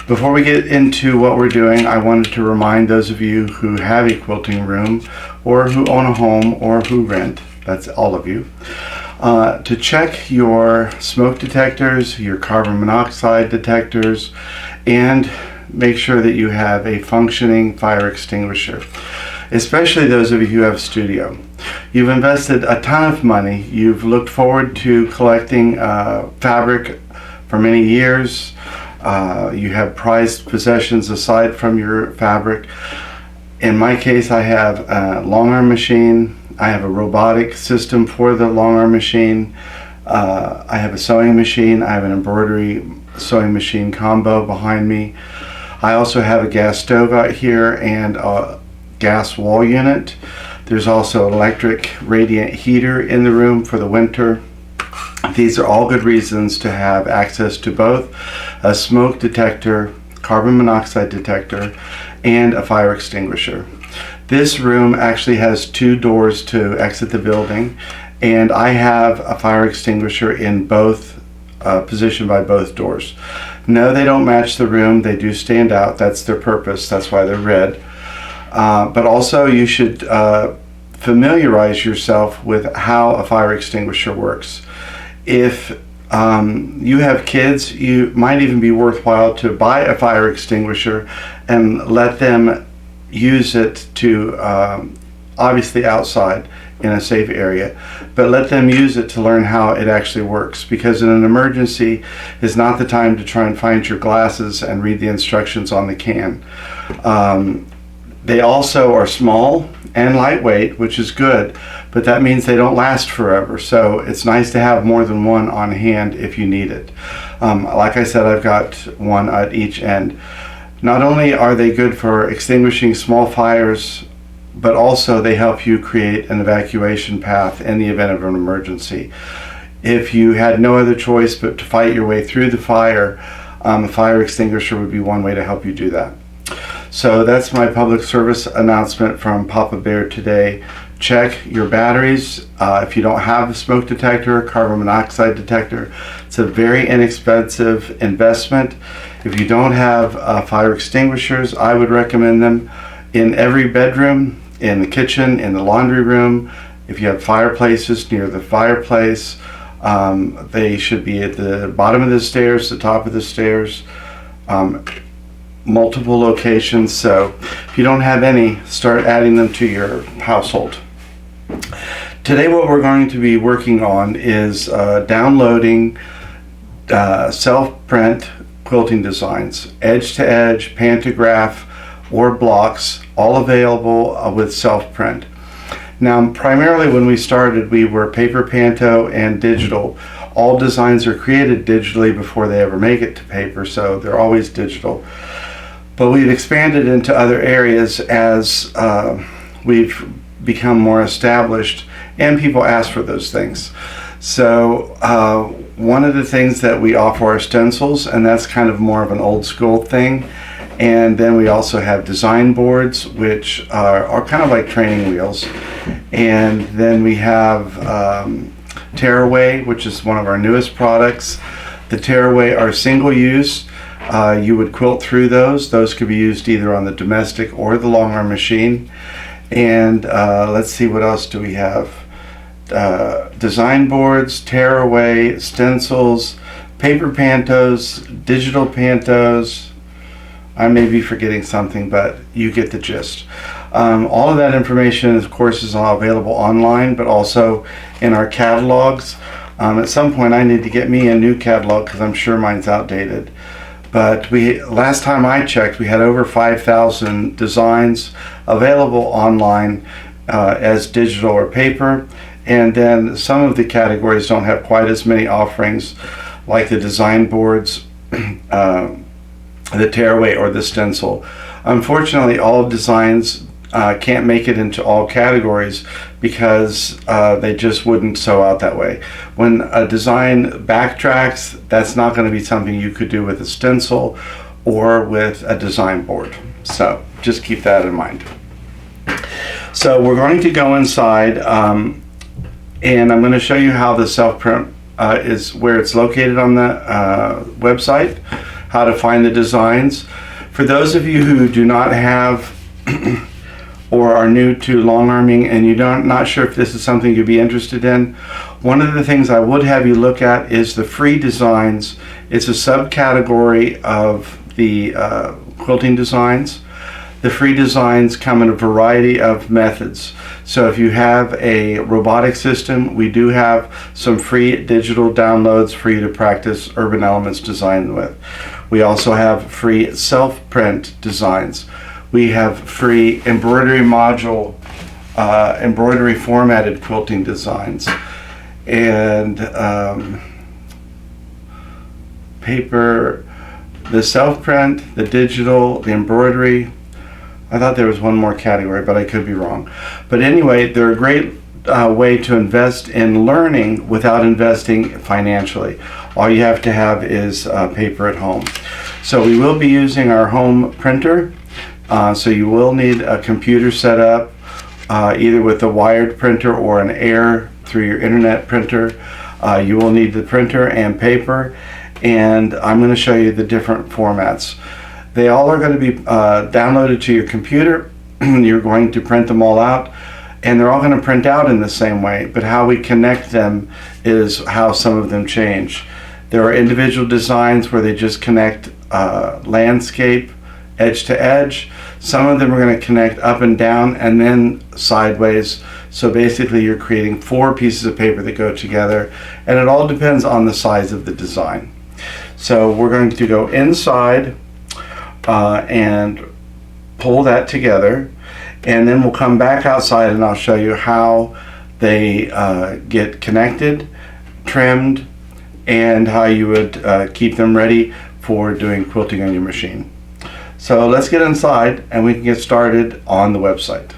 Before we get into what we're doing, I wanted to remind those of you who have a quilting room or who own a home or who rent, that's all of you, to check your smoke detectors, your carbon monoxide detectors, and make sure that you have a functioning fire extinguisher, especially those of you who have a studio. You've invested a ton of money. You've looked forward to collecting fabric for many years. You have prized possessions aside from your fabric. In my case, I have a long arm machine. I have a robotic system for the long arm machine. I have a sewing machine. I have an embroidery sewing machine combo behind me. I also have a gas stove out here and a gas wall unit. There's also an electric radiant heater in the room for the winter. These are all good reasons to have access to both a smoke detector, carbon monoxide detector, and a fire extinguisher. This room actually has 2 doors to exit the building, and I have a fire extinguisher in both, positioned by both doors. No, they don't match the room. They do stand out. That's their purpose. That's why they're red. But also you should familiarize yourself with how a fire extinguisher works. If you have kids, you might even be worthwhile to buy a fire extinguisher and let them use it to, obviously outside in a safe area, but let them use it to learn how it actually works, because in an emergency is not the time to try and find your glasses and read the instructions on the can. They also are small and lightweight, which is good, but that means they don't last forever. So it's nice to have more than one on hand if you need it. Like I said, I've got one at each end. Not only are they good for extinguishing small fires, but also they help you create an evacuation path in the event of an emergency. If you had no other choice but to fight your way through the fire, a fire extinguisher would be one way to help you do that. So that's my public service announcement from Papa Bear today. Check your batteries. If you don't have a smoke detector, carbon monoxide detector, it's a very inexpensive investment. If you don't have fire extinguishers, I would recommend them in every bedroom, in the kitchen, in the laundry room. If you have fireplaces near the fireplace, they should be at the bottom of the stairs, the top of the stairs, multiple locations. So if you don't have any, start adding them to your household. Today what we're going to be working on is downloading self-print quilting designs, edge to edge, Pantograph, or blocks, all available with self-print. Now, primarily when we started, we were paper, panto, and digital. All designs are created digitally before they ever make it to paper, so they're always digital. But we've expanded into other areas as we've become more established and people ask for those things. So one of the things that we offer are stencils, and that's kind of more of an old school thing. And then we also have design boards, which are kind of like training wheels. And then we have tearaway, which is one of our newest products. The tearaway are single use. You would quilt through those. Those could be used either on the domestic or the long arm machine. And let's see, what else do we have? Design boards, tearaway, stencils, paper pantos, digital pantos. I may be forgetting something, but you get the gist. All of that information, of course, is all available online, but also in our catalogs. At some point, I need to get me a new catalog because I'm sure mine's outdated. But last time I checked, we had over 5,000 designs available online as digital or paper. And then some of the categories don't have quite as many offerings, like the design boards, the tearaway, or the stencil. Unfortunately, all designs can't make it into all categories because they just wouldn't sew out that way. When a design backtracks, that's not going to be something you could do with a stencil or with a design board. So just keep that in mind. So we're going to go inside and I'm going to show you how the self-print is, where it's located on the website. how to find the designs. For those of you who do not have or are new to long arming and you're not sure if this is something you'd be interested in, one of the things I would have you look at is the free designs. It's a subcategory of the quilting designs. The free designs come in a variety of methods. So if you have a robotic system, we do have some free digital downloads for you to practice Urban Elements design with. We also have free self-print designs. We have free embroidery module, embroidery formatted quilting designs, and paper, the self-print, the digital, the embroidery. I thought there was one more category, but I could be wrong. But anyway, they're a great way to invest in learning without investing financially. All you have to have is paper at home. So we will be using our home printer. So you will need a computer set up, either with a wired printer or an air through your internet printer. You will need the printer and paper, and I'm going to show you the different formats. They all are going to be downloaded to your computer. You're going to print them all out, and they're all going to print out in the same way, but how we connect them is how some of them change. There are individual designs where they just connect landscape edge to edge. Some of them are going to connect up and down and then sideways. So basically you're creating 4 pieces of paper that go together, and it all depends on the size of the design. So we're going to go inside and pull that together, and then we'll come back outside and I'll show you how they get connected, trimmed, and how you would keep them ready for doing quilting on your machine. So let's get inside and we can get started on the website.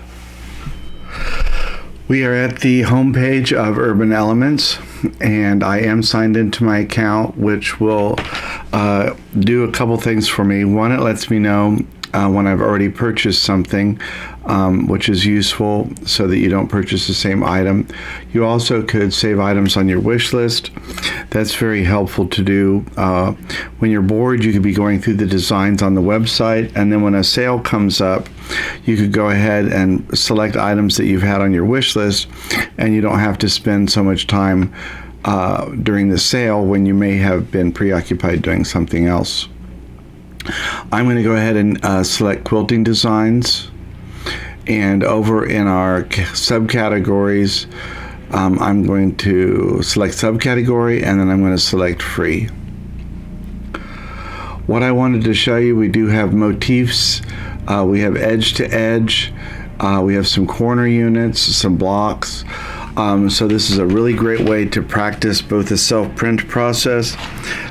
We are at the homepage of Urban Elements, and I am signed into my account, which will do a couple things for me. One, it lets me know when I've already purchased something, which is useful so that you don't purchase the same item. You also could save items on your wish list. That's very helpful to do. When you're bored, you could be going through the designs on the website, and then when a sale comes up, you could go ahead and select items that you've had on your wish list, and you don't have to spend so much time during the sale when you may have been preoccupied doing something else. I'm going to go ahead and select quilting designs, and over in our subcategories, I'm going to select subcategory, and then I'm going to select free. What I wanted to show you, we do have motifs, we have edge to edge, we have some corner units, some blocks. So this is a really great way to practice both the self-print process,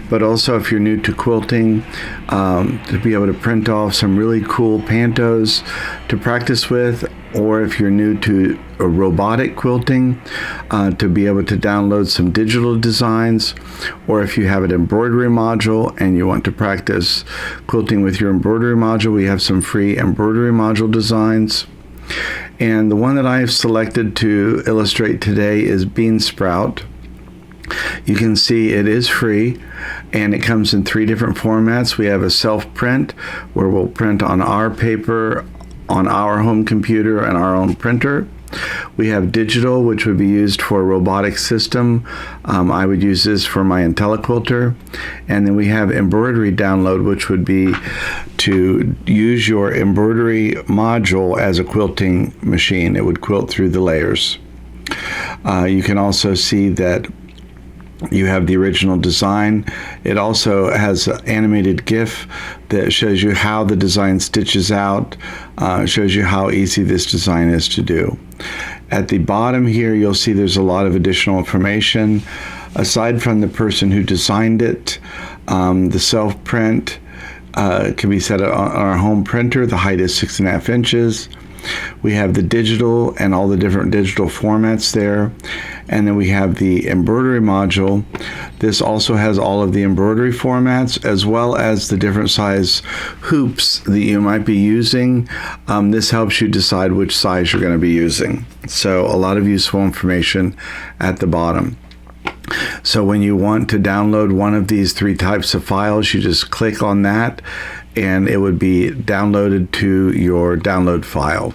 but also if you're new to quilting, to be able to print off some really cool pantos to practice with, or if you're new to robotic quilting, to be able to download some digital designs, or if you have an embroidery module and you want to practice quilting with your embroidery module, we have some free embroidery module designs. And the one that I've selected to illustrate today is Bean Sprout. You can see it is free, and it comes in 3 different formats. We have a self-print, where we'll print on our paper, on our home computer, and our own printer. We have digital, which would be used for a robotic system. I would use this for my IntelliQuilter. And then we have embroidery download, which would be to use your embroidery module as a quilting machine. It would quilt through the layers. You can also see that you have the original design. It also has an animated GIF that shows you how the design stitches out, shows you how easy this design is to do. At the bottom here, you'll see there's a lot of additional information. Aside from the person who designed it, the self-print can be set on our home printer. The height is 6.5 inches. We have the digital and all the different digital formats there. And then we have the embroidery module. This also has all of the embroidery formats, as well as the different size hoops that you might be using. This helps you decide which size you're going to be using. So a lot of useful information at the bottom. So when you want to download one of these 3 types of files, you just click on that and it would be downloaded to your download file.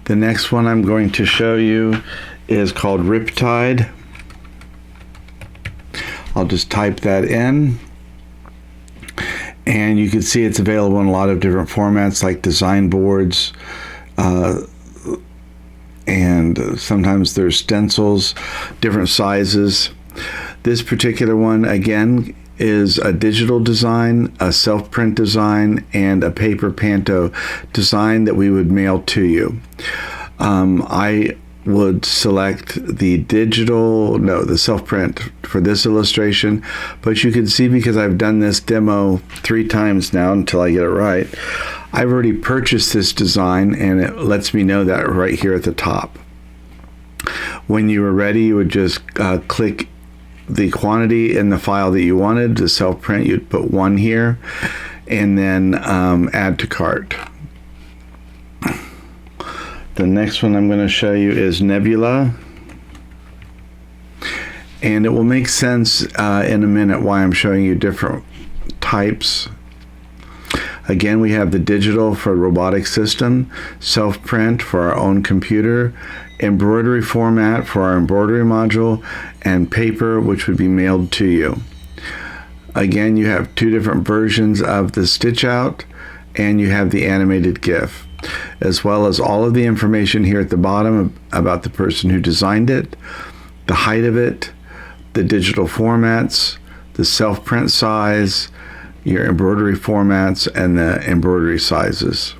The next one I'm going to show you is called Riptide. I'll just type that in. And you can see it's available in a lot of different formats like design boards, and sometimes there's stencils, different sizes. This particular one, again, is a digital design, a self-print design, and a paper panto design that we would mail to you. I would select the the self-print for this illustration, but you can see, because I've done this demo 3 times now until I get it right, I've already purchased this design, and it lets me know that right here at the top. When you were ready, you would just click the quantity in the file that you wanted. The self-print, you'd put 1 here, and then add to cart. The next one I'm going to show you is Nebula, and it will make sense in a minute why I'm showing you different types. Again, we have the digital for robotic system, self-print for our own computer, embroidery format for our embroidery module, and paper, which would be mailed to you. Again, you have 2 different versions of the stitch out, and you have the animated GIF, as well as all of the information here at the bottom about the person who designed it, the height of it, the digital formats, the self-print size, your embroidery formats, and the embroidery sizes.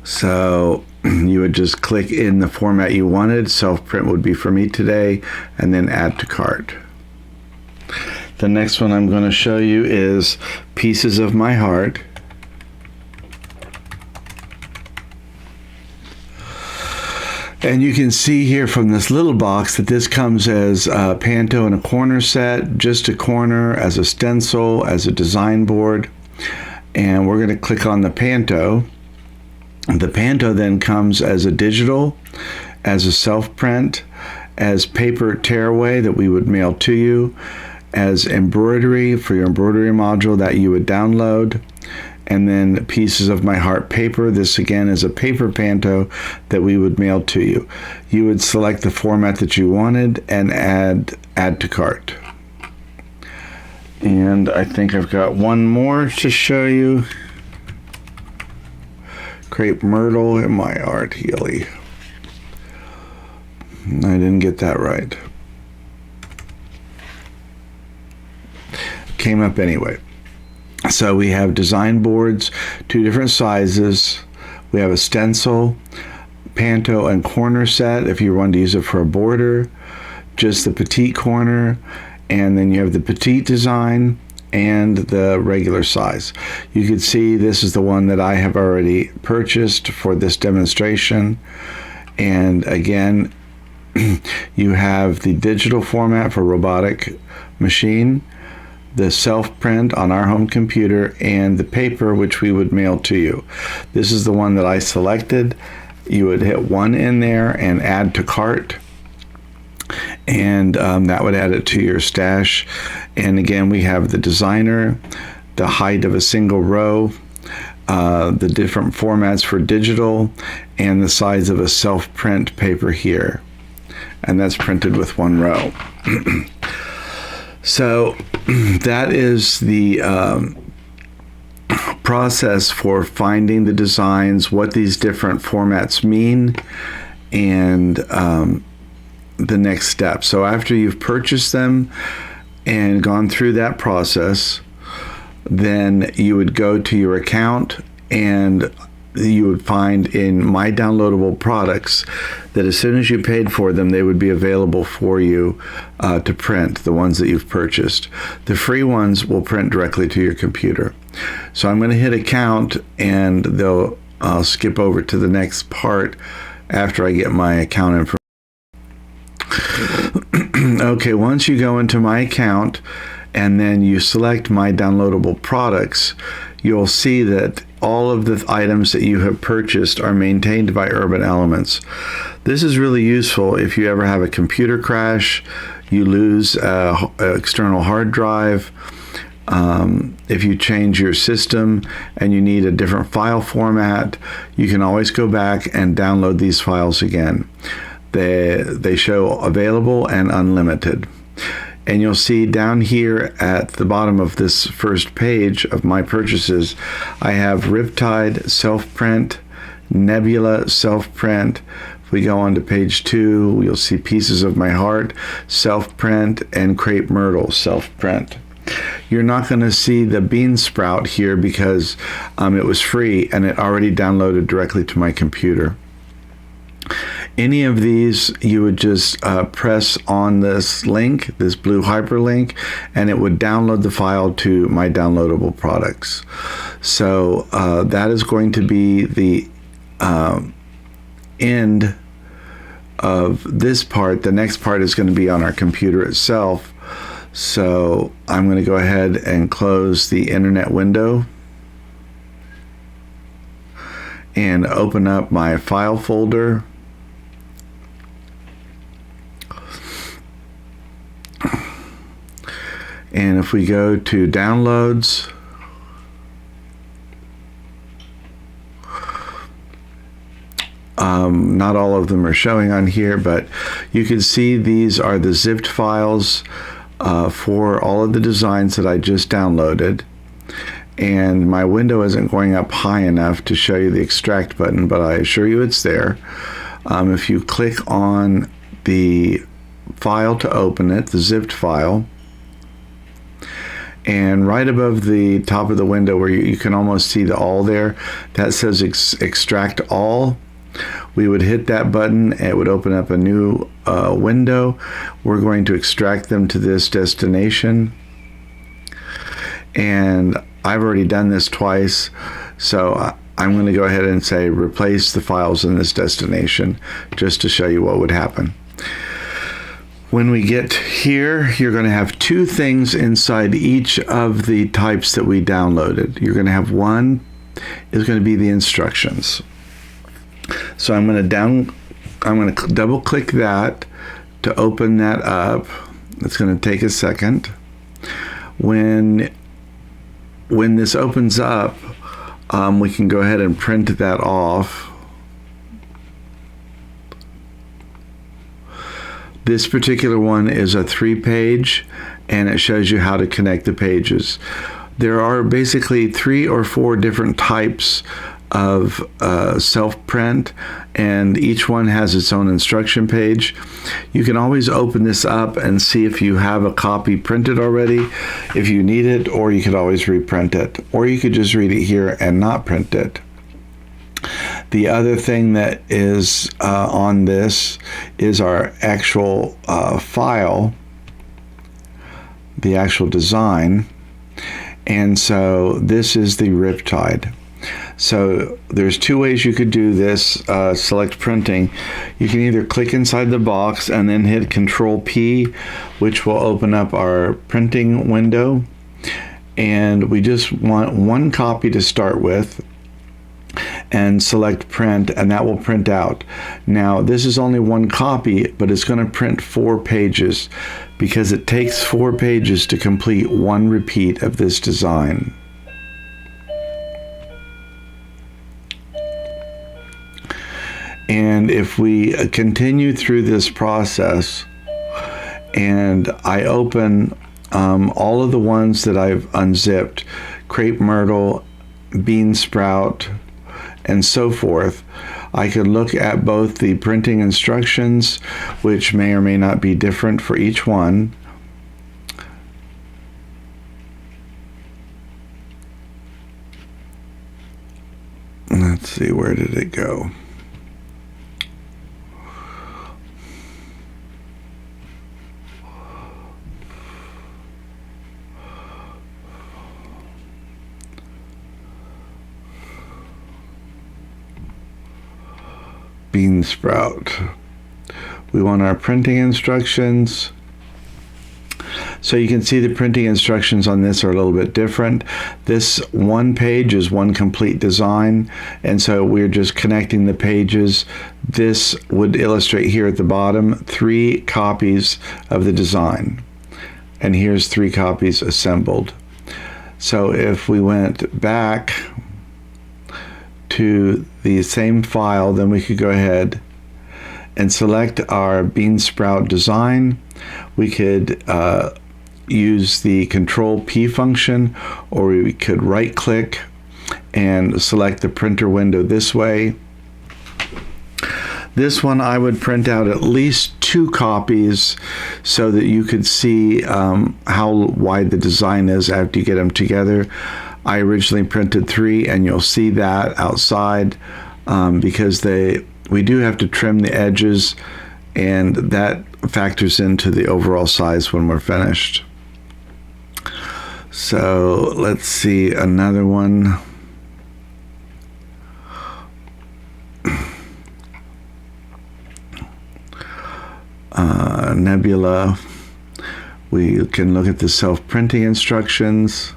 So you would just click in the format you wanted. Self-print would be for me today, and then add to cart. The next one I'm going to show you is Pieces of My Heart. And you can see here from this little box that this comes as a panto and a corner set, just a corner, as a stencil, as a design board. And we're going to click on the panto. The panto then comes as a digital, as a self-print, as paper tearaway that we would mail to you, as embroidery for your embroidery module that you would download, and then Pieces of My Heart paper. This again is a paper panto that we would mail to you. You would select the format that you wanted and add to cart. And I think I've got one more to show you. Crepe Myrtle and My Art Healy. I didn't get that right. Came up anyway. So we have design boards, 2 different sizes. We have a stencil, panto, and corner set if you want to use it for a border, just the petite corner, and then you have the petite design and the regular size. You can see this is the one that I have already purchased for this demonstration. And again, you have the digital format for robotic machine, the self-print on our home computer, and the paper, which we would mail to you. This is the one that I selected. You would hit 1 in there and add to cart, and that would add it to your stash. And again, we have the designer, the height of a single row, the different formats for digital, and the size of a self-print paper here. And that's printed with 1 row. So that is the process for finding the designs, what these different formats mean, and the next step. So after you've purchased them and gone through that process, then you would go to your account and you would find in My Downloadable Products that as soon as you paid for them, they would be available for you to print, the ones that you've purchased. The free ones will print directly to your computer. So I'm going to hit account, and I'll skip over to the next part after I get my account information. Okay, once you go into my account and then you select My Downloadable Products, you'll see that all of the items that you have purchased are maintained by Urban Elements. This is really useful if you ever have a computer crash, you lose an external hard drive, if you change your system and you need a different file format, you can always go back and download these files again. They show available and unlimited. And you'll see down here at the bottom of this first page of my purchases, I have Riptide self-print, Nebula self-print. If we go on to page 2, you'll see Pieces of My Heart self-print and Crepe Myrtle self-print. You're not going to see the bean sprout here because it was free and it already downloaded directly to my computer. Any of these, you would just press on this link, this blue hyperlink, and it would download the file to my downloadable products. So that is going to be the end of this part. The next part is going to be on our computer itself. So I'm going to go ahead and close the internet window and open up my file folder. And if we go to downloads, not all of them are showing on here, but you can see these are the zipped files for all of the designs that I just downloaded. And my window isn't going up high enough to show you the extract button, but I assure you it's there. If you click on the file to open it, the zipped file, and right above the top of the window where you can almost see the all there, that says extract all. We would hit that button, it would open up a new window. We're going to extract them to this destination. And I've already done this twice, so I'm going to go ahead and say replace the files in this destination just to show you what would happen. When we get here, you're going to have two things inside each of the types that we downloaded. You're going to have one is going to be the instructions. So I'm going to double click that to open that up. It's going to take a second. When this opens up, we can go ahead and print that off. This particular one is a 3-page, and it shows you how to connect the pages. There are basically 3 or 4 different types of self-print, and each one has its own instruction page. You can always open this up and see if you have a copy printed already, if you need it, or you could always reprint it, or you could just read it here and not print it. The other thing that is on this is our actual file, the actual design, and so this is the Riptide. So there's 2 ways you could do this. Select printing. You can either click inside the box and then hit Control P, which will open up our printing window, and we just want one copy to start with, and select print, and that will print out. Now this is only one copy, but it's going to print 4 pages because it takes 4 pages to complete one repeat of this design. And if we continue through this process and I open all of the ones that I've unzipped, Crepe Myrtle, Bean Sprout, and so forth, I could look at both the printing instructions, which may or may not be different for each one. Let's see, where did it go? Bean sprout. We want our printing instructions. So you can see the printing instructions on this are a little bit different. This one page is one complete design, and so we're just connecting the pages. This would illustrate here at the bottom 3 copies of the design, and here's 3 copies assembled. So if we went back to the same file, then we could go ahead and select our bean sprout design. We could use the Control P function, or we could right click and select the printer window this way. This one I would print out at least 2 copies so that you could see how wide the design is after you get them together. I originally printed 3, and you'll see that outside because we do have to trim the edges, and that factors into the overall size when we're finished. So let's see another one. Nebula. We can look at the self-printing instructions.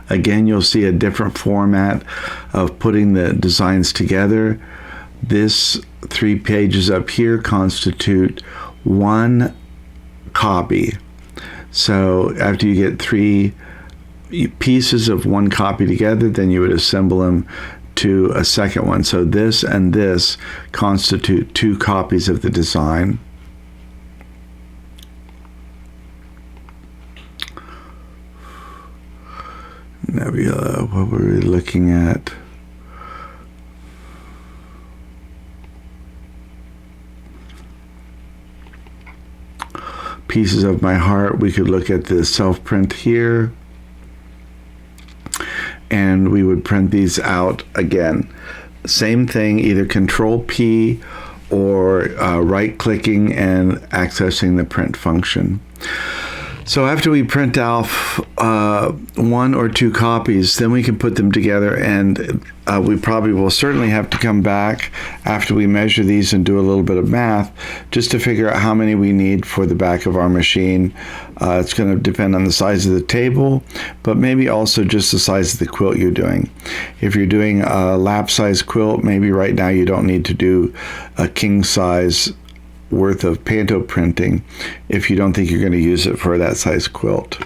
Again, you'll see a different format of putting the designs together. This 3 pages up here constitute 1 copy. So after you get 3 pieces of 1 copy together, then you would assemble them to a second one. So this and this constitute 2 copies of the design. Nebula, what were we looking at? Pieces of My Heart, we could look at the self-print here, and we would print these out again. Same thing, either Control P or right-clicking and accessing the print function. So after we print off 1 or 2 copies, then we can put them together, and we probably will certainly have to come back after we measure these and do a little bit of math just to figure out how many we need for the back of our machine. It's going to depend on the size of the table, but maybe also just the size of the quilt you're doing. If you're doing a lap size quilt, maybe right now you don't need to do a king size worth of panto printing if you don't think you're going to use it for that size quilt.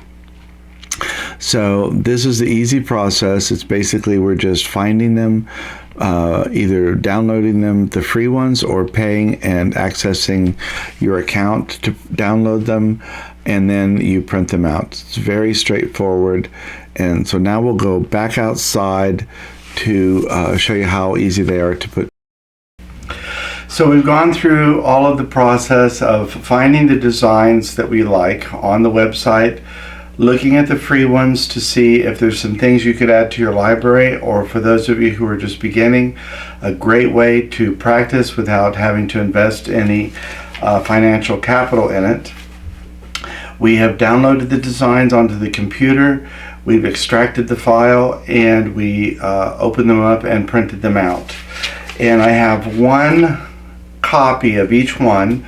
So this is the easy process. It's basically we're just finding them, either downloading them, the free ones, or paying and accessing your account to download them, and then you print them out. It's very straightforward. And so now we'll go back outside to show you how easy they are to put. So we've gone through all of the process of finding the designs that we like on the website, looking at the free ones to see if there's some things you could add to your library, or for those of you who are just beginning, a great way to practice without having to invest any financial capital in it. We have downloaded the designs onto the computer, we've extracted the file, and we opened them up and printed them out. And I have 1 copy of each one.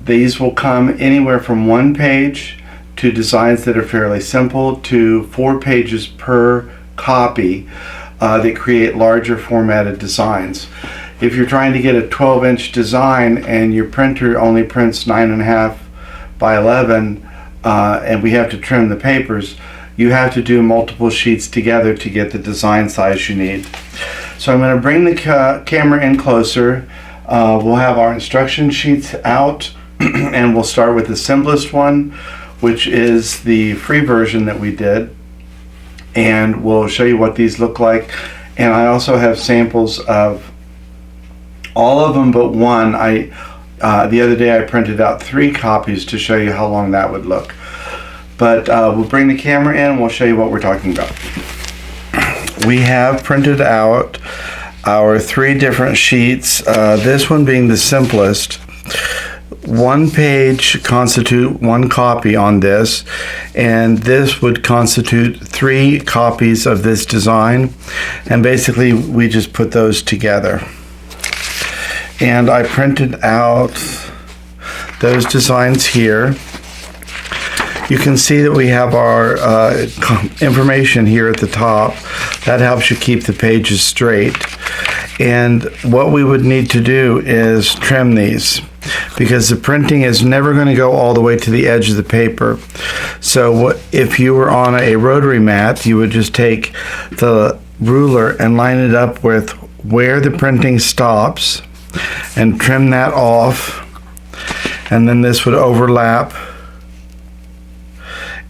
These will come anywhere from 1 page to designs that are fairly simple to 4 pages per copy that create larger formatted designs. If you're trying to get a 12-inch design and your printer only prints 9.5 by 11 and we have to trim the papers, you have to do multiple sheets together to get the design size you need. So I'm going to bring the camera in closer. We'll have our instruction sheets out and we'll start with the simplest one, which is the free version that we did, and we'll show you what these look like. And I also have samples of all of them but one. The other day I printed out 3 copies to show you how long that would look. But we'll bring the camera in and we'll show you what we're talking about. We have printed out our 3 different sheets, this one being the simplest. 1 page constitute 1 copy on this, and this would constitute 3 copies of this design, and basically we just put those together. And I printed out those designs here. You can see that we have our information here at the top. That helps you keep the pages straight. And what we would need to do is trim these, because the printing is never going to go all the way to the edge of the paper. So if you were on a rotary mat, you would just take the ruler and line it up with where the printing stops and trim that off, and then this would overlap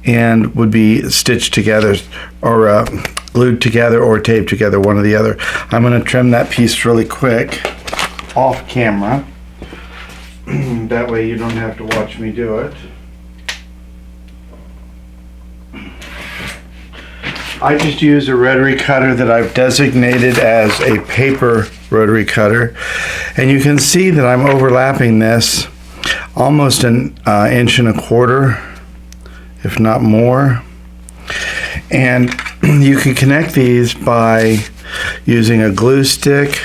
and would be stitched together or glued together or taped together, one or the other. I'm going to trim that piece really quick off camera. That way you don't have to watch me do it. I just use a rotary cutter that I've designated as a paper rotary cutter. And you can see that I'm overlapping this almost an inch and a quarter, if not more. And you can connect these by using a glue stick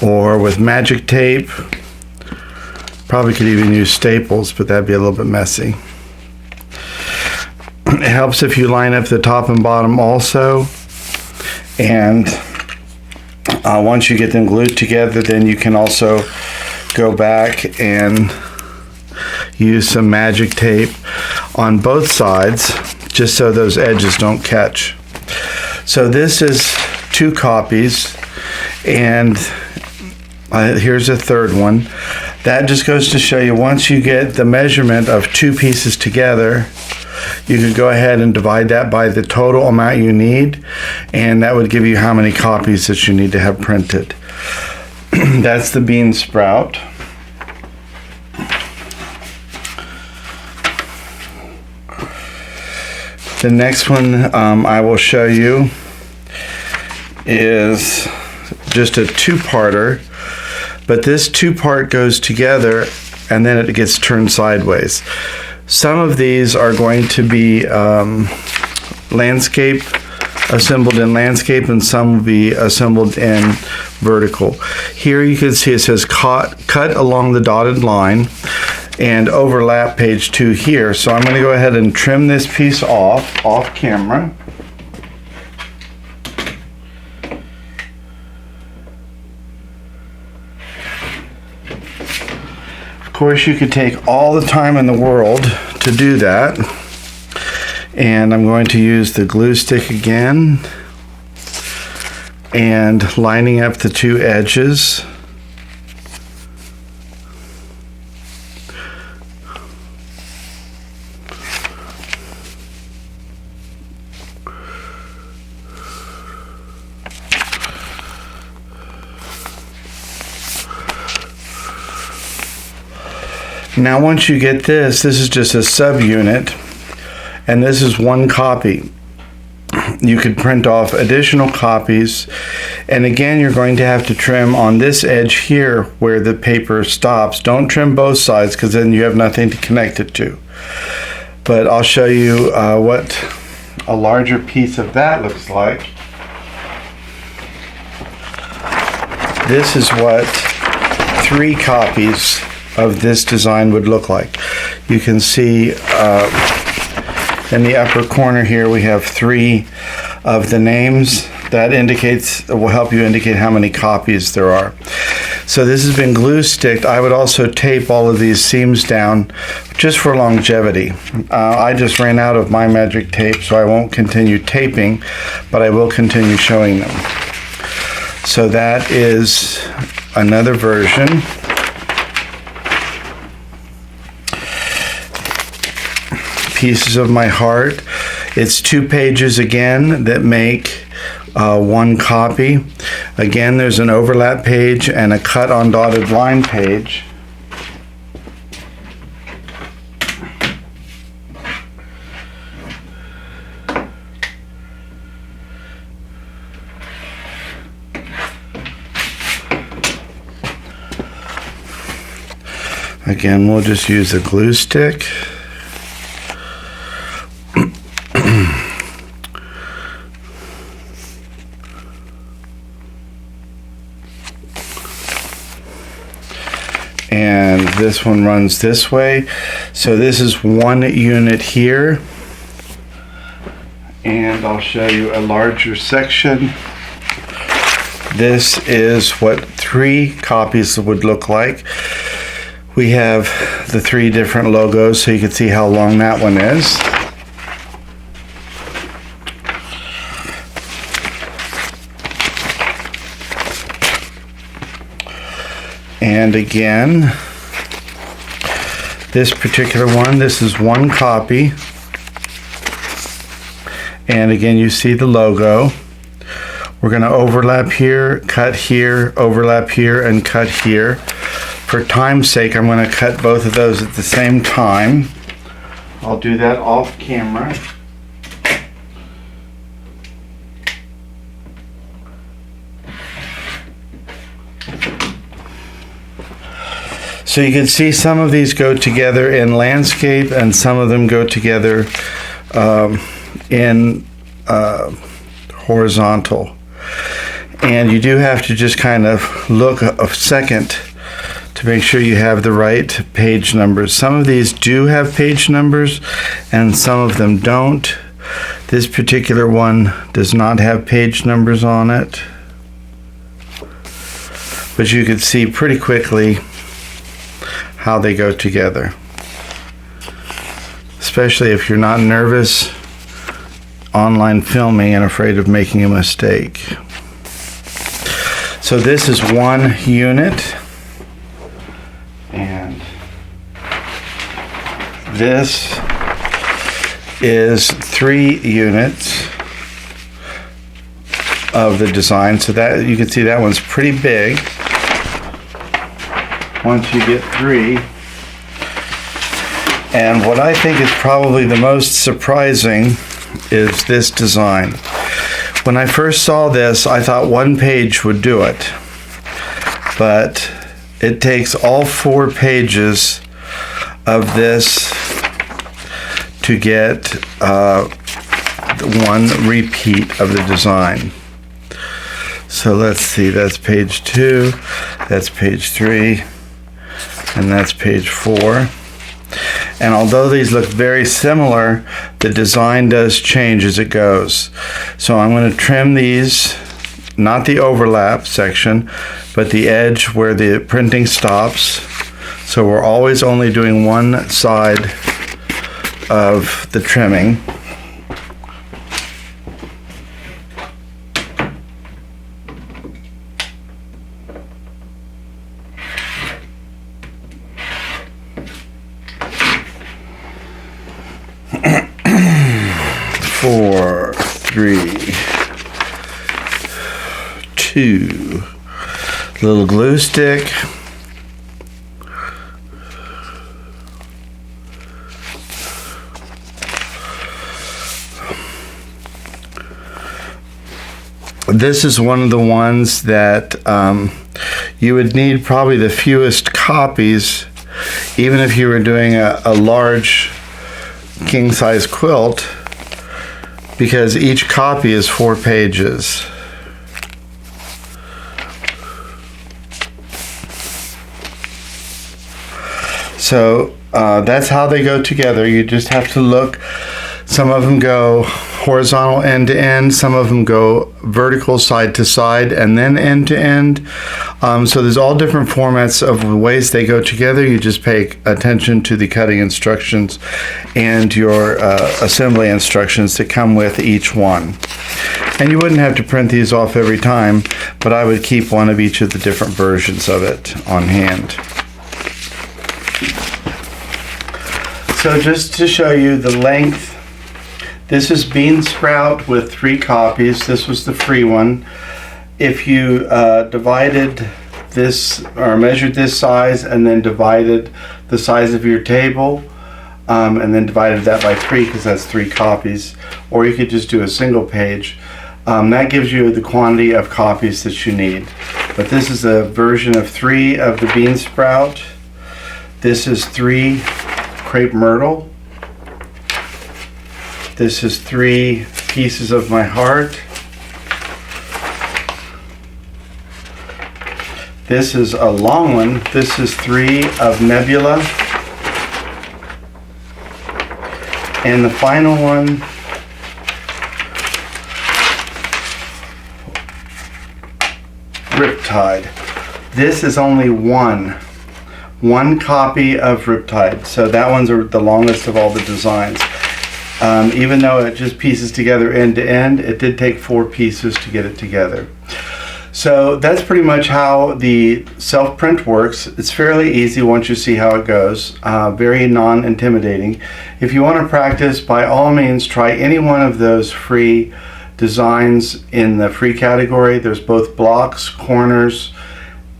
or with magic tape. Probably could even use staples, but that'd be a little bit messy. It helps if you line up the top and bottom also. And once you get them glued together, then you can also go back and use some magic tape on both sides, just so those edges don't catch. So this is 2 copies, and here's a third one. That just goes to show you, once you get the measurement of 2 pieces together, you could go ahead and divide that by the total amount you need, and that would give you how many copies that you need to have printed. That's the bean sprout. The next one I will show you is just a 2-parter, but this 2-part goes together and then it gets turned sideways. Some of these are going to be landscape, assembled in landscape, and some will be assembled in vertical. Here you can see it says cut along the dotted line and overlap page 2 here. So I'm going to go ahead and trim this piece off camera. Of course, you could take all the time in the world to do that. And I'm going to use the glue stick again and lining up the 2 edges. Now once you get this is just a subunit, and this is 1 copy. You could print off additional copies, and again you're going to have to trim on this edge here where the paper stops. Don't trim both sides, because then you have nothing to connect it to. But I'll show you what a larger piece of that looks like. This is what 3 copies of this design would look like. You can see in the upper corner here we have 3 of the names. That will help you indicate how many copies there are. So this has been glue sticked. I would also tape all of these seams down just for longevity. I just ran out of my magic tape, so I won't continue taping, but I will continue showing them. So that is another version. Pieces of My Heart. It's 2 pages again that make 1 copy. Again, there's an overlap page and a cut on dotted line page. Again, we'll just use a glue stick. And this one runs this way. So this is one unit here. And I'll show you a larger section. This is what 3 copies would look like. We have the 3 different logos so you can see how long that one is. And again, this particular one, this is 1 copy. And again, you see the logo. We're going to overlap here, cut here, overlap here, and cut here. For time's sake, I'm going to cut both of those at the same time. I'll do that off camera. So you can see some of these go together in landscape and some of them go together in horizontal. And you do have to just kind of look a second to make sure you have the right page numbers. Some of these do have page numbers and some of them don't. This particular one does not have page numbers on it. But you can see pretty quickly how they go together, especially if you're not nervous online filming and afraid of making a mistake. So this is 1 unit, and this is 3 units of the design. So that you can see that one's pretty big. Once you get 3. And what I think is probably the most surprising is this design. When I first saw this, I thought 1 page would do it. But it takes all 4 pages of this to get 1 repeat of the design. So let's see, that's page 2, that's page 3, and that's page 4. And although these look very similar, the design does change as it goes. So I'm going to trim these, not the overlap section, but the edge where the printing stops. So we're always only doing one side of the trimming. Four, 3, 2, little glue stick, this is one of the ones that you would need probably the fewest copies, even if you were doing a large king size quilt, because each copy is 4 pages. So that's how they go together. You just have to look. Some of them go horizontal end to end, some of them go vertical side to side, and then end to end. So there's all different formats of the ways they go together. You just pay attention to the cutting instructions and your assembly instructions that come with each one. And you wouldn't have to print these off every time, but I would keep one of each of the different versions of it on hand. So just to show you the length, this is bean sprout with 3 copies. This was the free one. If you divided this or measured this size and then divided the size of your table and then divided that by 3, because that's 3 copies, or you could just do a single page, that gives you the quantity of copies that you need. But this is a version of 3 of the bean sprout. This is 3 crepe myrtle. This is 3 pieces of my heart. This is a long one. This is 3 of Nebula. And the final one, Riptide. This is only one copy of Riptide, so that one's the longest of all the designs. Even though it just pieces together end to end, it did take 4 pieces to get it together. So that's pretty much how the self-print works. It's fairly easy once you see how it goes, very non-intimidating. If you want to practice, by all means try any one of those free designs in the free category. There's both blocks, corners,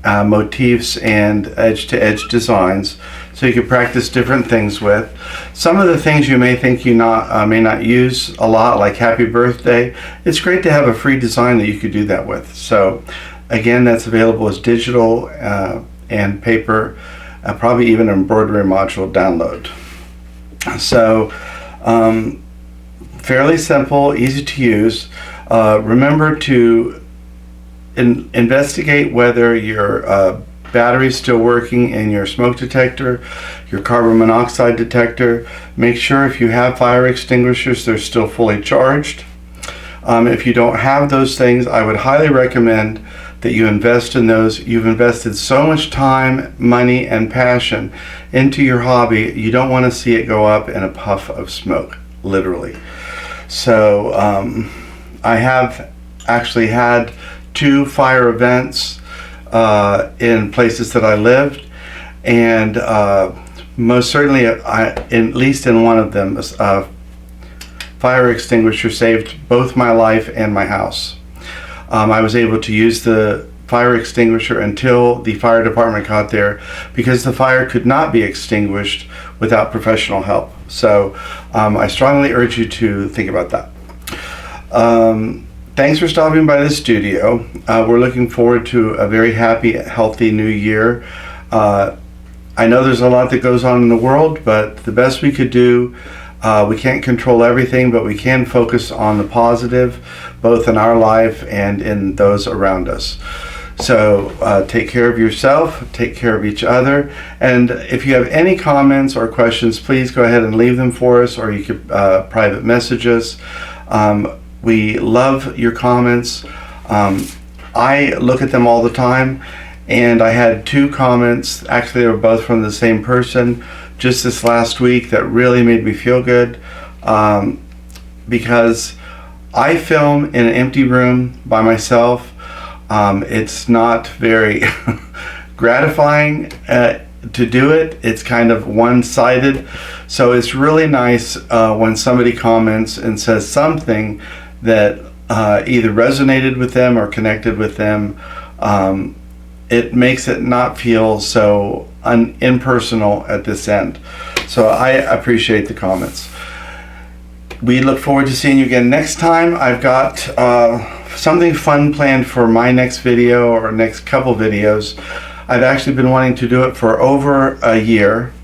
motifs, and edge-to-edge designs, so you can practice different things with. Some of the things you may think you may not use a lot, like Happy Birthday, it's great to have a free design that you could do that with. So again, that's available as digital and paper, probably even an embroidery module download. So fairly simple, easy to use. Remember to investigate whether your battery's still working in your smoke detector, your carbon monoxide detector. Make sure if you have fire extinguishers, they're still fully charged. If you don't have those things, I would highly recommend that you invest in those. You've invested so much time, money, and passion into your hobby, you don't want to see it go up in a puff of smoke, literally. So I have actually had 2 fire events in places that I lived, and most certainly, at least in one of them, fire extinguisher saved both my life and my house. I was able to use the fire extinguisher until the fire department got there, because the fire could not be extinguished without professional help. So I strongly urge you to think about that. Thanks for stopping by the studio. We're looking forward to a very happy, healthy new year. I know there's a lot that goes on in the world, but the best we could do, we can't control everything, but we can focus on the positive, both in our life and in those around us. So take care of yourself, take care of each other, and if you have any comments or questions, please go ahead and leave them for us, or you could private message us. We love your comments. I look at them all the time, and I had 2 comments, actually they were both from the same person, just this last week, that really made me feel good, because I film in an empty room by myself. It's not very gratifying to do it. It's kind of one-sided, so it's really nice when somebody comments and says something that either resonated with them or connected with them. It makes it not feel so impersonal at this end. So I appreciate the comments. We look forward to seeing you again next time. I've got something fun planned for my next video, or next couple videos. I've actually been wanting to do it for over a year.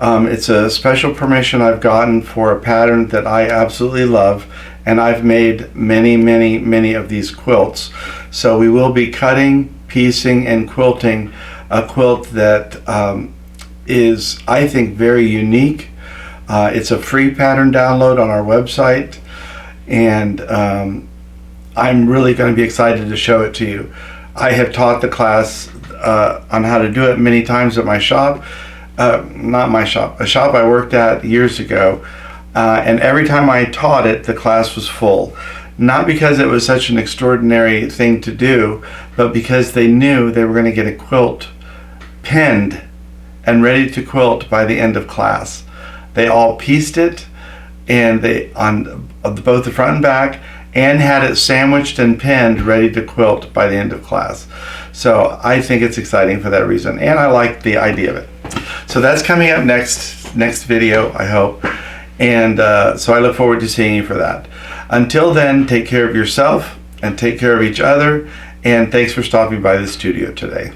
It's a special permission I've gotten for a pattern that I absolutely love, and I've made many of these quilts. So we will be cutting, piecing, and quilting a quilt that is, I think, very unique. It's a free pattern download on our website, and I'm really going to be excited to show it to you. I have taught the class on how to do it many times at my shop. Not my shop, a shop I worked at years ago, and every time I taught it, the class was full. Not because it was such an extraordinary thing to do, but because they knew they were going to get a quilt pinned and ready to quilt by the end of class. They all pieced it, and they on both the front and back, and had it sandwiched and pinned ready to quilt by the end of class. So I think it's exciting for that reason, and I like the idea of it. So that's coming up next video, I hope, and so I look forward to seeing you for that. Until then, take care of yourself and take care of each other, and thanks for stopping by the studio today.